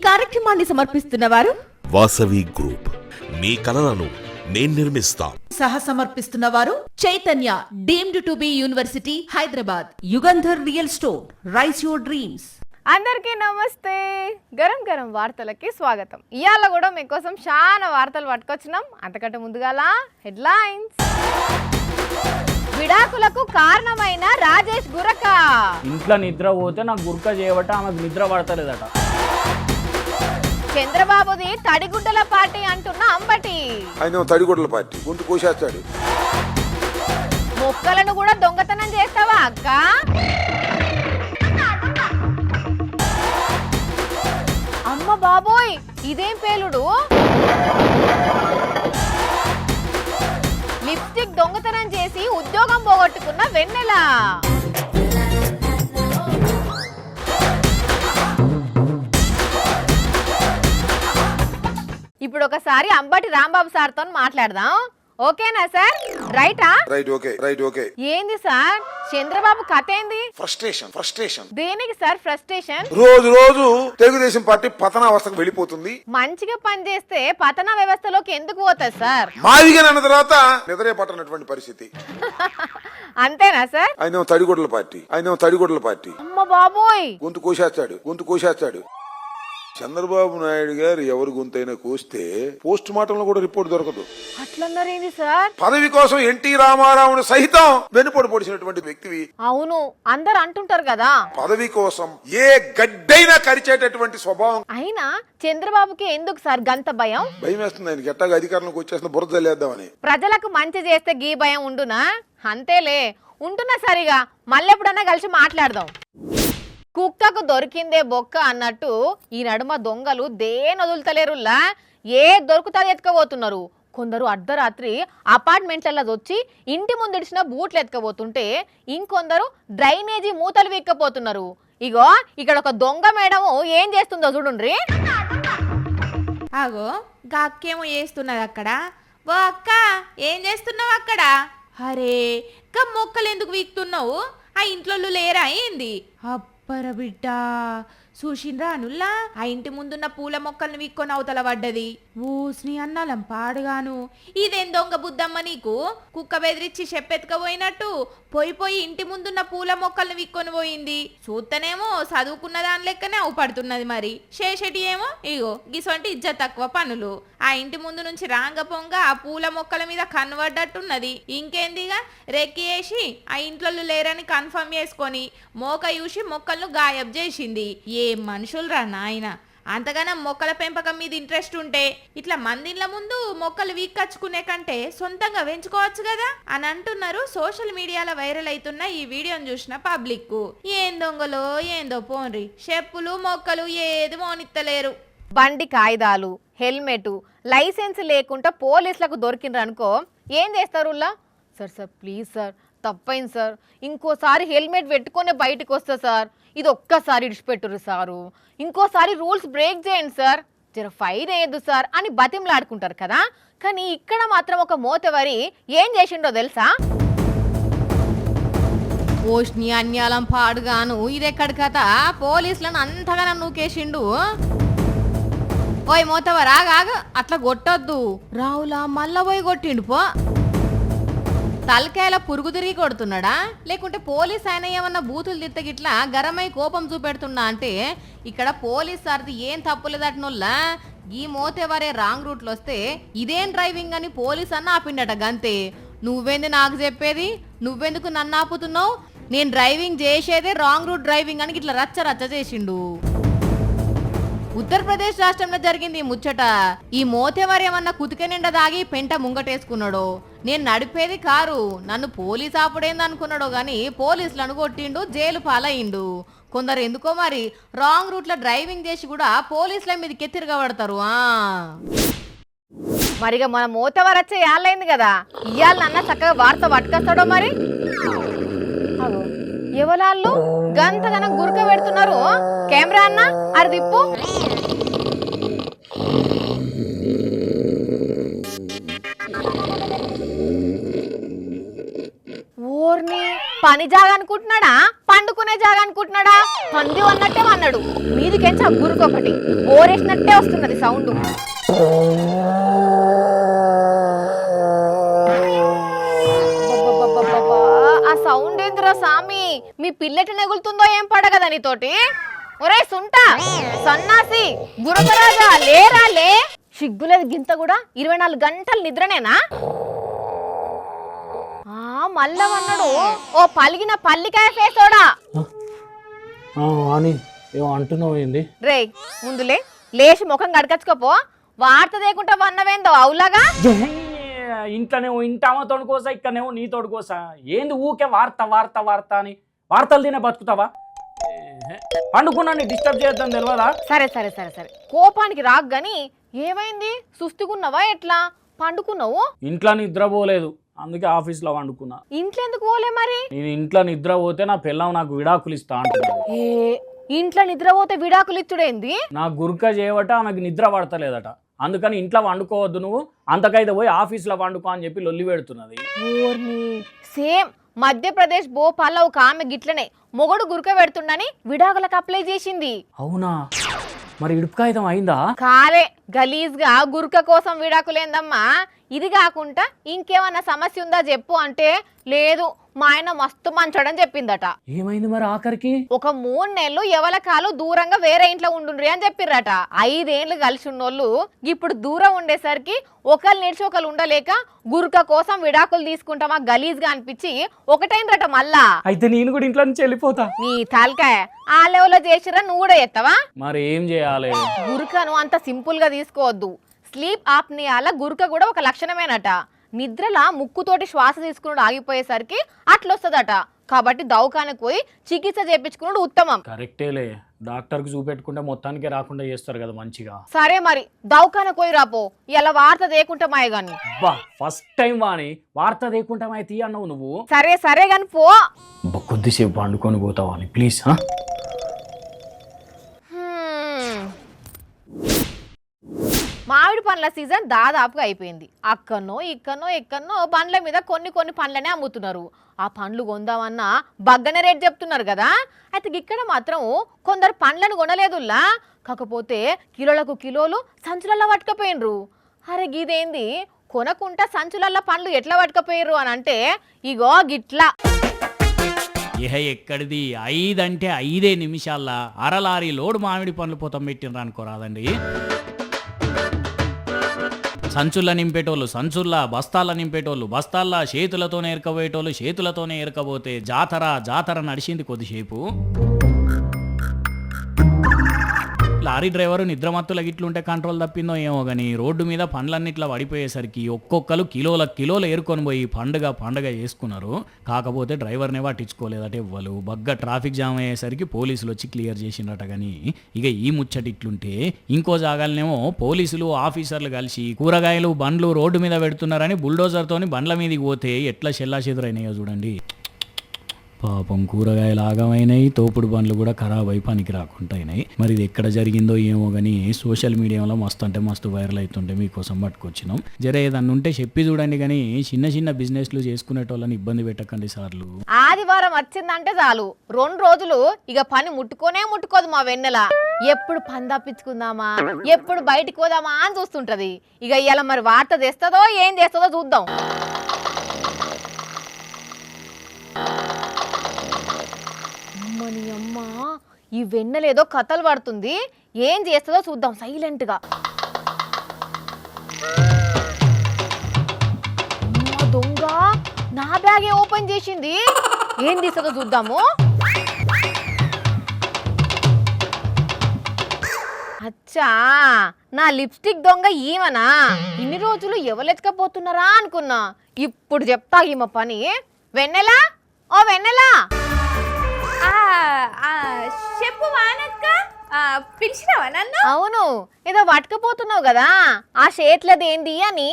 కార్యక్రమాన్ని సమర్పిస్తున్న వారు వాసవి గ్రూప్. మీ కలలను నేను నిర్మిస్తా. సహ సమర్పిస్తున్న వారు Chaitanya deemed to be university Hyderabad. Yugandhar real story, rice your dreams. అందరికీ నమస్తే. గరం గరం వార్తలకి స్వాగతం. ఇవాళ కూడా మీకోసం చాలా వార్తలు పట్టుకొచ్చినాం. అంతకంటే ముందుగాల హెడ్లైన్స్. విడాకులకు కారణమైన రాజేష్ గురక. ఇంట్లో నిద్ర పోతే నాకు గురక చేయబట్ట ఆమెకు నిద్ర పడతలేదట. చంద్రబాబుది తడిగుడ్డల పార్టీ అంటున్న అంబటి. ఆయన తడిగుడ్డల పార్టీ గుంటు కోసేస్తాడు. మొక్కలను కూడా దొంగతనం చేస్తావా అక్క? అమ్మ బాబోయ్, ఇదేం పేలుడు? లిప్స్టిక్ దొంగతనం చేసి ఉద్యోగం పోగొట్టుకున్న వెన్నెల. ఇప్పుడు ఒకసారి అంబటి రాంబాబు సార్తో మాట్లాడదాం. ఓకేనా సార్? రైటా? Right okay. ఏంది సార్ చంద్రబాబు కథ ఏంది? ఫ్రస్ట్రేషన్. దేనికి సార్ ఫ్రస్ట్రేషన్? రోజు తెలుగుదేశం పార్టీ పతనావస్థకు వెళ్ళిపోతుంది. మంచిగా పనిచేస్తే పతన వ్యవస్థలోకి ఎందుకు పోతుంది సార్? మాదిగా అన్న తర్వాత నిద్రే పట్టనటువంటి పరిస్థితి. అంతేనా సార్? ఆయన తడిగుడ్డల పార్టీ. అమ్మ బాబోయ్, గొంతు కోసేస్తాడు. చంద్రబాబు నాయుడు గారు ఎవరి గొంతైనా కోస్తే పోస్ట్ మార్టం లో కూడా రిపోర్ట్ దొరకదు. అట్లన్నారేంది సార్? పదవి కోసం ఎన్టీ రామారావును సహితం వెన్నుపోటు పొడిచినటువంటి వ్యక్తివి. అవును, అందరు అంటుంటారు కదా. పదవి కోసం ఏ గడ్డైనా కరిచేటటువంటి స్వభావం. అయినా చంద్రబాబుకి ఎందుకు సార్ గంత భయం? భయం వేస్తుంది ఆయనకి. ఎట్టాగా అధికారంలోకి వచ్చేసిన బురద లేద్దామని. ప్రజలకు మంచి చేస్తే గీ భయం ఉండునా? అంతేలే, ఉంటున్నా సరిగా. మళ్ళెప్పుడన్నా కలిసి మాట్లాడదాం. కుక్కకు దొరికిందే బొక్క అన్నట్టు ఈ నడుమ దొంగలు దేని వదులుతలేరులా. ఏ దొరుకుతాది ఎత్తుకపోతున్నారు. కొందరు అర్ధరాత్రి అపార్ట్మెంట్లలో వచ్చి ఇంటి ముందు ఇడిచిన బూట్లు ఎత్తుకపోతుంటే ఇంకొందరు డ్రైనేజీ మూతలు వీక్కపోతున్నారు. ఇగో ఇక్కడ ఒక దొంగ మేడము ఏం చేస్తుందో చూడుండ్రి. ఆగో అక్కేమో చేస్తున్నది అక్కడ. ఓ అక్క, ఏం చేస్తున్నావు అక్కడ? అరే మొక్కలు ఎందుకు వీక్తున్నావు? ఆ ఇంట్లో లేరా ఏంది? అప్పర బిడ్డ, చూసిండ్రా అనుల్లా ఆ ఇంటి ముందున్న పూల మొక్కల్ని వీక్కొని అవతల పడ్డది. ఊస్ని అన్నాలం పాడుగాను. ఇదేం దొంగ బుద్ధమ్మ నీకు? కుక్క బెదిరించి చెప్పెత్తుకపోయినట్టు పోయి ఇంటి ముందున్న పూల మొక్కల్ని వీక్కొని పోయింది. చూస్తేనేమో చదువుకున్న దాని లెక్కనే అవుపడుతున్నది. మరి శేషటి ఏమో ఇగో గిసొంటి ఇజ్జత్ తక్కువ పనులు. ఆ ఇంటి ముందు నుంచి రాంగ పొంగ ఆ పూల మొక్కల మీద కనబడ్డట్టున్నది. ఇంకేందిగా రెక్కి వేసి ఆ ఇంట్లో లేరని కన్ఫర్మ్ చేసుకొని మోక చూసి మొక్కలను గాయబ్ చేసింది. ఏం మనుషులరా నాయన! అంతగానో మొక్కల పెంపకం మీద ఇంట్రెస్ట్ ఉంటే ఇట్లా మందిళ్ళ ముందు మొక్కలు వీక్కచ్చుకునే కంటే సొంతంగా పెంచుకోవచ్చు కదా అని అంటున్నారు. సోషల్ మీడియాలో వైరల్ అవుతున్న ఈ వీడియోని చూసిన పబ్లిక్ ఏం దొంగలో ఏందో పోన్రి, చెప్పులు మొక్కలు ఏది మోనిత్తలేరు. బండి కాయిదాలు, హెల్మెట్, లైసెన్స్ లేకుండా పోలీసులకు దొరికిండ్రు అనుకో, ఏం చేస్తారులా? సార్ ప్లీజ్ సార్, తప్పైంది సార్, ఇంకోసారి హెల్మెట్ పెట్టుకొని బయటకు వస్తా సార్, ఇది ఒక్కసారి ఇడిచిపెట్టురు సారు, ఇంకోసారి రూల్స్ బ్రేక్ చేయండి సార్, జర ఫైన్ వేయద్దు సార్ అని బతిమలాడుకుంటారు కదా. కానీ ఇక్కడ మాత్రం ఒక మోతవరి ఏం చేసిండో తెలుసా? పోస్ట్ని అన్యాలం పాడుగాను ఇదెక్కడి కథ? పోలీసులను అంతగానో నూకేసిండు. ఓయ్ మోతవరా, అట్లా కొట్టొద్దు. రావులా మళ్ళా పోయి కొట్టిండు పో. తలకాయల పురుగు తిరిగి కొడుతున్నాడా? లేకుంటే పోలీస్ ఆయన ఏమన్నా బూతులు తిత్తగిట్లా గరమై కోపం చూపెడుతున్నా అంటే ఇక్కడ పోలీస్ సార్ది ఏం తప్పులేదటనుల్లా. ఈ మోతేవరే రాంగ్ రూట్లో వస్తే ఇదేం డ్రైవింగ్ అని పోలీస్ అన్న ఆపిండట గంతే. నువ్వేంది నాకు చెప్పేది? నువ్వెందుకు నన్ను ఆపుతున్నావు? నేను డ్రైవింగ్ చేసేదే రాంగ్ రూట్ డ్రైవింగ్ అని ఇట్లా రచ్చ చేసిండు. ఉత్తరప్రదేశ్ రాష్ట్రంలో జరిగింది ఈ ముచ్చట. ఈ మోతేవారు ఏమన్నా కుతిక నిండా దాగి పెంట ముంగటేసుకున్నాడో, నేను నడిపేది కారు, నన్ను పోలీస్ ఆపుడేంది అనుకున్నాడో గాని పోలీసులను కొట్టిండు, జైలు పాలయ్యిండు. కొందరు ఎందుకో మరి రాంగ్ రూట్ లో డ్రైవింగ్ చేసి కూడా పోలీసుల మీదకి తిరగబడతారు. మరిగా మన మోతవారు వచ్చే ఏళ్ళైంది కదా, ఇయ్యాలన్నా చక్కగా వార్త పట్టుకొస్తాడో మరి. ఎవలాళ్ళు గంతగనం గురక పెడుతున్నారు? కెమెరా అన్న అది తిప్పు. ఓర్ని పని జాగా అనుకుంటున్నాడా? పని పండుకునే జాగా అనుకుంటున్నాడా? పంది అన్నట్టే అన్నాడు. మీదికెంచి ఆ గురుకొకటి ఓరేసినట్టే వస్తున్నది సౌండ్. ఆ సౌండ్ ఏందిరా సామి? మీ పిల్లటి నెగులుతుందో ఏం పడగదా నీతోటి? ఒరే సుంట సన్నాసి గురకరాజా లేరా లే. సిగ్గులేదు గింత కూడా. 24 గంటలు నిద్రనేనా? మల్లవన్నాడు ఓ పలిగిన పల్లికాయ ఫేసోడా. అని ఏమో అంటున్నావు ఏంది? రే ముందులే లేచి ముఖం గడకచ్చుకోపో. వార్త దేకుంటా వన్నవేందో అవులాగా. ఇంట్లోనేమో ఇంటామా తోడుకోసా, ఇక్కడనేమో నీ తోడుకోసా. ఏంది ఊకే వార్త వార్త వార్త అని? వార్తలు తినే బతుకుతావా? పండుకున్నాను డిస్టర్బ్ చేద్దాం తెలియదా? సరే సరే సరే సరే కోపానికి రాకు గాని ఏమైంది? సుస్తుకున్నావా ఎట్లా? పండుకున్నావు? ఇంట్లో నిద్రపోలేదు, అందుకే ఆఫీస్లో వండుకున్నా. ఇంట్లో ఎందుకు పోలే మరి? నేను ఇంట్లో నిద్ర పోతే నా పిల్లం నాకు విడాకులు ఇస్తా అంటున్నాడు. ఇంట్లో నిద్రపోతే విడాకులు ఇచ్చుడేంది? నా గురుక చేయబట్ట ఆమెకు నిద్ర పడతలేదట. అందుకని ఇంట్లో వండుకోవద్దు నువ్వు, అంతకైతే పోయి ఆఫీస్లో వండుకో అని చెప్పి లొల్లి పెడుతున్నది. సేమ్ మధ్యప్రదేశ్ భోపాల్లో ఒక ఆమె గిట్లనే మొగడు గురక పెడుతుండని విడాకులకు అప్లై చేసింది. అవునా? మరి ఇడుపు కాగితం అయిందా? కాలే గలీజ్ గా గురక కోసం విడాకులేందమ్మా. ఇది కాకుండా ఇంకేమన్నా సమస్య ఉందా చెప్పు అంటే లేదు మా ఆయన మస్తు మంచోడని చెప్పిందట. ఏమైంది మరి ఆఖరికి? ఒక 3 నెలలు ఎవలకాలు దూరంగా వేరే ఇంట్లో ఉండుండ్రి అని చెప్పిర్రట. 5 ఏళ్ళు కలిసి ఉన్నోళ్ళు ఇప్పుడు దూరం ఉండేసరికి ఒకళ్ళు నిడిచి ఒకళ్ళు ఉండలేక గురక కోసం విడాకులు తీసుకుంటామా గలీజ్ గా అనిపించి ఒకటైనరట మళ్ళా. అయితే నేను కూడా ఇంట్లో నుంచి వెళ్ళిపోతా. నీ తలకాయ ఆ లెవెల్లో చేసిరా నువ్వు కూడా ఎత్తవా? మరి ఏం చేయాలి? గురకను అంత సింపుల్ గా తీసుకోవద్దు. స్లీప్ ఆప్నియాల గురక కూడా ఒక లక్షణమేనట. నిద్రలా ముక్కుతోటి శ్వాస తీసుకున్నాడు ఆగిపోయేసరికి అట్లొస్తుందట. కాబట్టి దవాఖానకు పోయి చికిత్స చేయించుకున్నాడు ఉత్తమం. కరెక్టేలే, డాక్టర్కి చూపెట్టుకుంటే మొత్తానికే రాకుండా చేస్తారు కదా మంచిగా. సరే మరి దవాఖానకు పోయి రాపో. ఇలా వార్త దేకుంటామాయ గాని. ఫస్ట్ టైం వాణి వార్త దేకుంటామాయ తీ అన్నావు నువ్వు. సరే సరే గాని పో. కొద్దిసేపు వండుకొని పోతావా అని ప్లీజ్. మామిడి పండ్ల సీజన్ దాదాపుగా అయిపోయింది. అక్కనో ఇక్కనో పండ్ల మీద కొన్ని పండ్లనే అమ్ముతున్నారు. ఆ పండ్లు కొందామన్నా బగ్గనే రేట్ చెప్తున్నారు కదా. అయితే ఇక్కడ మాత్రం కొందరు పండ్లను కొనలేదుల్లా. కాకపోతే కిలోలకు కిలోలు సంచులల్లో పట్టుకపోయినరు. అరే గిదేంది కొనకుంటా సంచులల్లో పండ్లు ఎట్లా పట్టుకపోయిర్రు అని అంటే ఇగో గిట్లా. ఎక్కడిది 5 అంటే 5 నిమిషాల్లో అరలారీ లోడు మామిడి పండ్లు పోతాం పెట్టినరు అనుకోరాదండి. సంచుల్లో నింపేటోళ్ళు సంచుల్లా, బస్తాల్లో నింపేటోళ్ళు బస్తాల్లా, చేతులతోనే ఎరకబోయేటోళ్ళు చేతులతోనే ఎరకబోతే జాతర నడిచింది కొద్దిసేపు. లారీ డ్రైవరు నిద్రమత్తుల గిట్లుంటే కంట్రోల్ తప్పిందో ఏమో కానీ రోడ్డు మీద పండ్లన్నిట్లా పడిపోయేసరికి ఒక్కొక్కరు కిలోలు ఏరుకొని పోయి పండుగ చేసుకున్నారు. కాకపోతే డ్రైవర్నే పట్టించుకోలేదట ఎవ్వరు. బగ్గ ట్రాఫిక్ జామ్ అయ్యేసరికి పోలీసులు వచ్చి క్లియర్ చేసిండట. కానీ ఇక ఈ ముచ్చట ఇట్లుంటే ఇంకో జాగాలనేమో పోలీసులు ఆఫీసర్లు కలిసి కూరగాయలు బండ్లు రోడ్డు మీద పెడుతున్నారని బుల్డోజర్తోని బండ్ల మీదకి పోతే ఎట్లా చెల్లాచెదురైనాయో చూడండి. పాపం కూరగాయలు ఆగమైనాయి, తోపుడు బండ్లు కూడా ఖరాబ్ అయి పనికి రాకుండా అయినాయి. మరి ఇది ఎక్కడ జరిగిందో ఏమో కానీ సోషల్ మీడియాలో మస్తు వైరల్ అవుతుంటే మీకోసం పట్టుకొచ్చినాం. జర ఏదన్నా ఉంటే చెప్పి చూడండి. కానీ చిన్న బిజినెస్లు చేసుకునేటోళ్ళని ఇబ్బంది పెట్టకండి సార్లు. ఆదివారం వచ్చిందంటే చాలు 2 రోజులు ఇక పని ముట్టుకోదు మా వెన్నెల. ఎప్పుడు పని తప్పించుకుందామా, ఎప్పుడు బయటికి పోదామా అని చూస్తుంటది. ఇక ఇవాళ మరి వార్త తెస్తుందో ఏం చేస్తుందో చూద్దాం. అమ్మా ఈ వెన్నెలేదో కథలు పడుతుంది. ఏం చేస్తుందో చూద్దాం సైలెంట్ గా. దొంగ నా బ్యాగే ఓపెన్ చేసింది. ఏం తీస్తుందో చూద్దాము. అచ్చా నా లిప్స్టిక్ దొంగ ఈమనా? ఇన్ని రోజులు ఎవరెత్తుకపోతున్నారా అనుకున్నా. ఇప్పుడు చెప్తా ఈమె పని. వెన్నెలా, ఓ వెన్నెలా. చెప్పు వానక్క, పిలిచినావా నన్ను? అవును, ఏదో పట్టుకపోతున్నావు కదా, ఆ చేతులది ఏంది అని.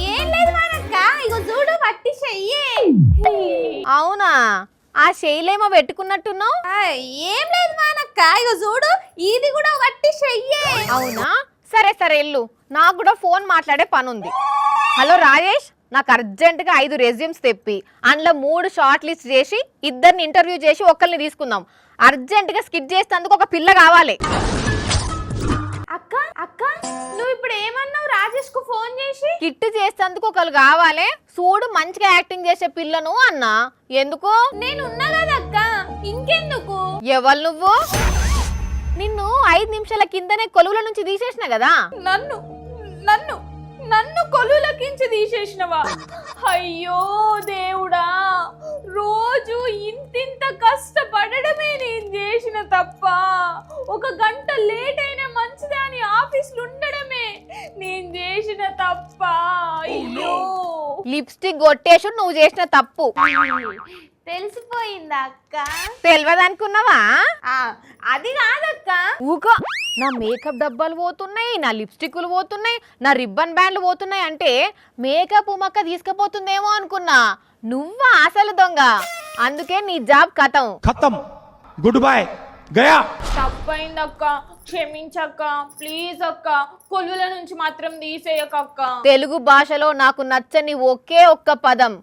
ఏం లేదు వానక్క, ఇగో చూడు పట్టి చెయ్యి. అవునా, ఆ శైలేమో పెట్టుకున్నట్టున్నావు. ఏం లేదు వానక్క, ఇగో చూడు ఇది కూడా పట్టి చెయ్యి. అవునా, సరే సరే ఎల్లు, నాకు కూడా ఫోన్ మాట్లాడే పని ఉంది. హలో రాజేష్, నాకు అర్జెంటుగా 5 రెజ్యూమ్స్ తెప్పి అందులో 3 షార్ట్ లిస్ట్ చేసి 2 ఇంటర్వ్యూ చేసి ఒకరిని తీసుకుందాం. అర్జెంటుగా స్కిట్ చేసేందుకు ఒక పిల్ల కావాలి. అక్క అక్క నువ్వు ఇప్పుడు ఏమన్నావు రాజేష్ కు ఫోన్ చేసి? కిట్ చేసేందుకు ఒకరు కావాలి, చూడు మంచిగా యాక్టింగ్ చేసే పిల్లను అన్నా. ఎందుకు? నేను ఉన్నా కదా అక్క, ఇంకెందుకు? ఎవరు నువ్వు? నిన్ను 5 నిమిషాల కిందనే కొలువుల నుంచి తీసేసిన కదా. నన్ను నన్ను నన్ను కొలులకించి తీసేసినవా? అయ్యో దేవుడా, రోజు ఇంతింత కష్టపడడమే నేను చేసిన తప్ప. 1 గంట లేట్ అయినా మంచిదాని ఆఫీసులు ఉండడమే నేను చేసిన తప్ప. అయ్యో లిప్స్టిక్ కొట్టేసి నువ్వు చేసిన తప్పు తెలిసిపోయిందా అక్క? తెలియదు అనుకున్నావా? అది కాదక్క. ఊకో, నా మేకప్ డబ్బాలు పోతున్నాయి, నా లిప్స్టిక్లు పోతున్నాయి, నా రిబ్బన్ బ్యాండ్లు పోతున్నాయి అంటే మేకప్ ఉమక్క తీసుకుపోతుందేమో అనుకున్నా. నువ్వా అసలు దొంగ. అందుకే నీ జాబ్ ఖతం. खत्म, गुड बाय, गया. తప్పైందక్క, క్షమించక్క, ప్లీజ్ అక్క, కొలుల నుంచి మాత్రం తీసేయకక్క. తెలుగు భాషలో నాకు నచ్చని ఒకే ఒక్క పదం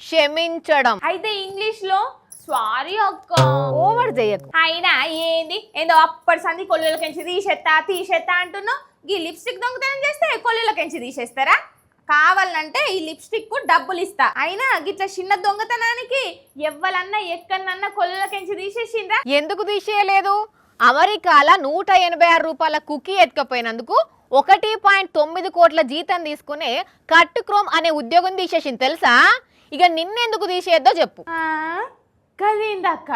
క్షమించడం. అయితే ఇంగ్లీష్ లో సారీ అక్క. ఓవర్ చేయకు. అయినా ఏందో అప్పటి సంది కొల్లులకెంచి తీసేస్తా అంటున్నావు. ఈ లిప్స్టిక్ దొంగతనం చేస్తే కొల్లులకెంచి తీసేస్తారా? కావాలంటే ఈ లిప్స్టిక్ కు డబ్బులు ఇస్తా. అయినా గిట్ల చిన్న దొంగతనానికి ఎవ్వలన్నా ఎక్కడన్నా కొల్లులకెంచి తీసేసిందా? ఎందుకు తీసేయలేదు? అమెరికాల 186 రూపాయల కుకీ ఎత్తుకపోయినందుకు 1.9 కోట్ల జీతం తీసుకునే కట్ క్రోమ్ అనే ఉద్యోగం తీసేసింది తెలుసా? ఇక నిన్నెందుకు తీసేద్దో చెప్పు. కదేందక్క,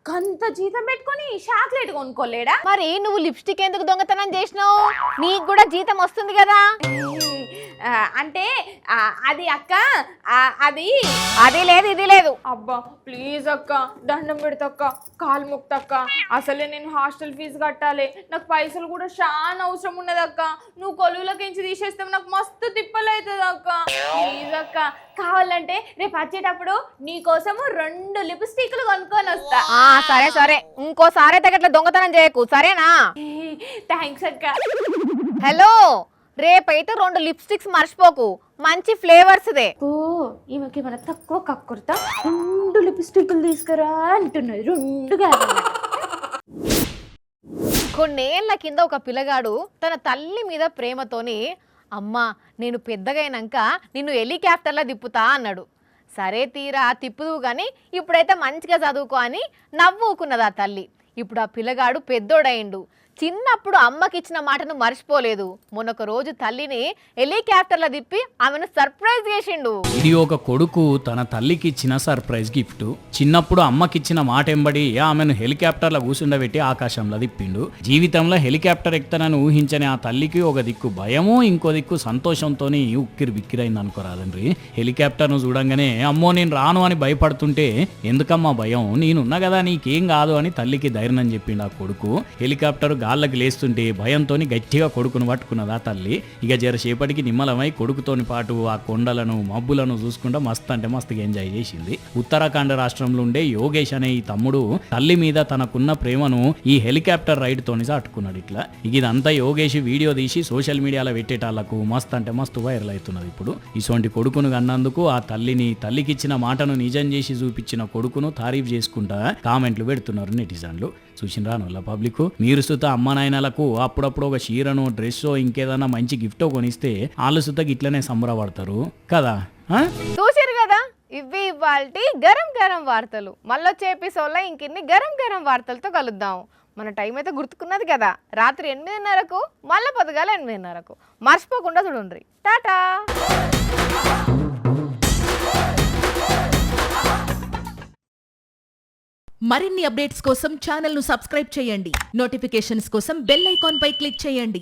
కంత జీతం పెట్టుకొని చాక్లెట్ కొనుక్కోలేడా? మరి నువ్వు లిప్స్టిక్ ఎందుకు దొంగతనం చేసినావు? నీకు కూడా జీతం వస్తుంది కదా. అంటే అది అక్క, అది లేదు ఇది లేదు. అబ్బా ప్లీజ్ అక్క, దండం పెడతక్క, కాలు ముక్తక్క. అసలే నేను హాస్టల్ ఫీజు కట్టాలి, నాకు పైసలు కూడా చాలా అవసరం ఉన్నదక్క. నువ్వు కొలువులకించి తీసేస్తే నాకు మస్తు తిప్పలవుతుంది అక్క. ప్లీజ్ అక్క, కావాలంటే రేపు వచ్చేటప్పుడు నీ కోసము 2 లిప్స్టిక్లు కొనుక్కొని వస్తా. సరే సరే, ఇంకోసారి అయితే గట్ల దొంగతనం చేయకు సరేనా? థ్యాంక్స్ అక్క. హలో, రేపైతే 2 లిప్స్టిక్స్ మర్చిపోకు, మంచి ఫ్లేవర్స్ దే. ఓ ఈమెకి మన తక్కువ కక్కుర్తా 2 లిప్స్టిక్లు తీసుకురా అంటున్నది. 2 కాదు. కొన్నేళ్ల కింద ఒక పిల్లగాడు తన తల్లి మీద ప్రేమతోని, అమ్మా నేను పెద్దగైనాక నిన్ను హెలికాప్టర్లో తిప్పుతా అన్నాడు. సరే తీరా తిప్పుదువు కానీ ఇప్పుడైతే మంచిగా చదువుకో అని నవ్వుకున్నది ఆ తల్లి. ఇప్పుడు ఆ పిల్లగాడు పెద్దోడైండు. చిన్నప్పుడు అమ్మకిచ్చిన మాటను మర్చిపోలేదు. మొన్నొక రోజు తల్లిని హెలికాప్టర్లో తిప్పి ఆమెను సర్ప్రైజ్ చేసిండు. ఇది ఒక కొడుకు తన తల్లికి ఇచ్చిన సర్ప్రైజ్ గిఫ్ట్. చిన్నప్పుడు అమ్మకిచ్చిన మాట ఎంబడి ఆమెను హెలికాప్టర్లో కూర్చుండబెట్టి ఆకాశంలో తిప్పిండు. జీవితంలో హెలికాప్టర్ ఎక్కుతానని ఊహించని ఆ తల్లికి ఒక దిక్కు భయము, ఇంకో దిక్కు సంతోషంతో ఉక్కిరి బిక్కిరైంది అనుకోరాదండ్రి. హెలికాప్టర్ను చూడంగానే అమ్మో నేను రాను అని భయపడుతుంటే ఎందుకమ్మా భయం, నేనున్నా కదా నీకేం కాదు అని తల్లికి ధైర్యం చెప్పిండు ఆ కొడుకు. హెలికాప్టర్ గాళ్ళకి లేస్తుంటే భయంతో గట్టిగా కొడుకును పట్టుకున్నది ఆ తల్లి. ఇక జరసేపటికి నిమ్మలమై కొడుకుతోని పాటు ఆ కొండలను మబ్బులను చూసుకుంటా మస్తు అంటే మస్తుగా ఎంజాయ్ చేసింది. ఉత్తరాఖండ్ రాష్ట్రంలో ఉండే యోగేష్ అనే ఈ తమ్ముడు తల్లి మీద తనకున్న ప్రేమను ఈ హెలికాప్టర్ రైడ్ తోని చాటుకున్నాడు. ఇట్లా ఇదంతా యోగేష్ వీడియో తీసి సోషల్ మీడియాలో పెట్టేటాళ్లకు మస్తు అంటే మస్తు వైరల్ అవుతున్నది. ఇప్పుడు ఇటువంటి కొడుకును కన్నందుకు ఆ తల్లికిచ్చిన మాటను నిజం చేసి చూపించిన కొడుకును తారీఫ్ చేసుకుంటా కామెంట్లు పెడుతున్నారు నెటిజన్లు. చూసినరా నొల్ల పబ్లిక్, మీరు సుత అమ్మ నాయనలకు అప్పుడప్పుడు ఒక చీరను, డ్రెస్సో ఇంకేదన్నా మంచి గిఫ్టో కొనిస్తే వాళ్ళు సుత ఇట్లనే సంబరపడతారు కదా. చూసిరు కదా, ఇవి ఇవాల్టి గరం గరం వార్తలు. మళ్ళొచ్చే ఎపిసోడ్లో ఇంకిన్ని గరం గరం వార్తలతో కలుద్దాం. మన టైం అయితే గుర్తుకున్నది కదా, రాత్రి 8:30కు మళ్ళీ పొద్దుగాల 8:30కు. మర్చిపోకుండా చూడండి. టాటా. మరిన్ని అప్డేట్స్ కోసం ఛానల్ ను సబ్స్క్రైబ్ చేయండి. నోటిఫికేషన్స్ కోసం బెల్ ఐకాన్ పై క్లిక్ చేయండి.